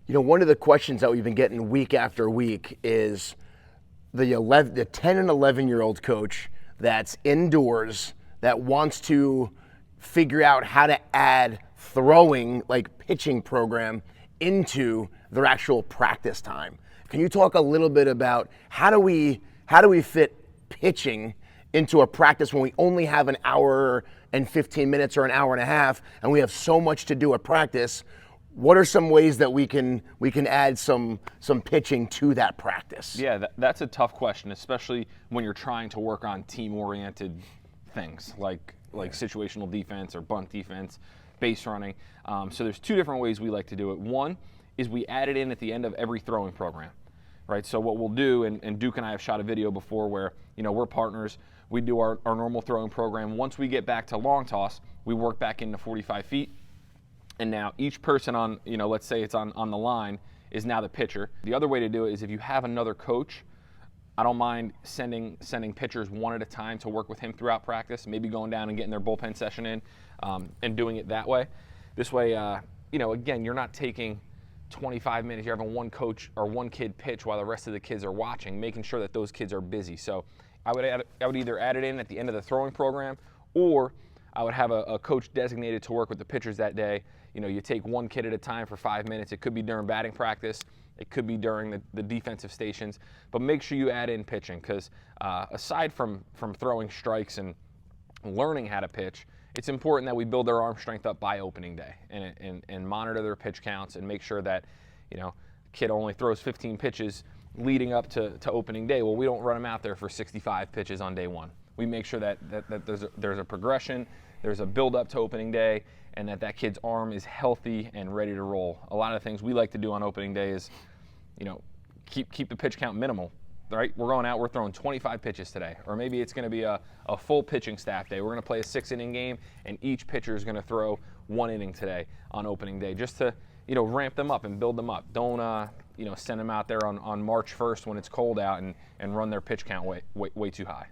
You know, one of the questions that we've been getting week after week is the 10 and 11-year-old coach that's indoors that wants to figure out how to add throwing, like pitching program, into their actual practice time. Can you talk a little bit about how do we fit pitching into a practice when we only have an hour and 15 minutes or an hour and a half and we have so much to do at practice? What are some ways that we can add some pitching to that practice? Yeah, that's a tough question, especially when you're trying to work on team-oriented things like situational defense or bunt defense, base running. So there's two different ways we like to do it. One is we add it in at the end of every throwing program, right? So what we'll do, and Duke and I have shot a video before where, we're partners. We do our normal throwing program. Once we get back to long toss, we work back into 45 feet. And now each person on, let's say it's on the line, is now the pitcher. The other way to do it is if you have another coach, I don't mind sending pitchers one at a time to work with him throughout practice, maybe going down and getting their bullpen session in and doing it that way. This way, again, you're not taking 25 minutes. You're having one coach or one kid pitch while the rest of the kids are watching, making sure that those kids are busy. So I would either add it in at the end of the throwing program, or I would have a coach designated to work with the pitchers that day. You take one kid at a time for 5 minutes. It could be during batting practice. It could be during the defensive stations. But make sure you add in pitching, because aside from throwing strikes and learning how to pitch, it's important that we build their arm strength up by opening day and monitor their pitch counts and make sure that, kid only throws 15 pitches leading up to opening day. Well, we don't run them out there for 65 pitches on day one. We make sure that there's a progression, there's a build up to opening day, and that kid's arm is healthy and ready to roll. A lot of the things we like to do on opening day is, keep the pitch count minimal, right? We're going out, we're throwing 25 pitches today, or maybe it's going to be a full pitching staff day. We're going to play a 6-inning game, and each pitcher is going to throw 1 inning today on opening day, just to ramp them up and build them up. Don't send them out there on March 1st when it's cold out and run their pitch count way too high.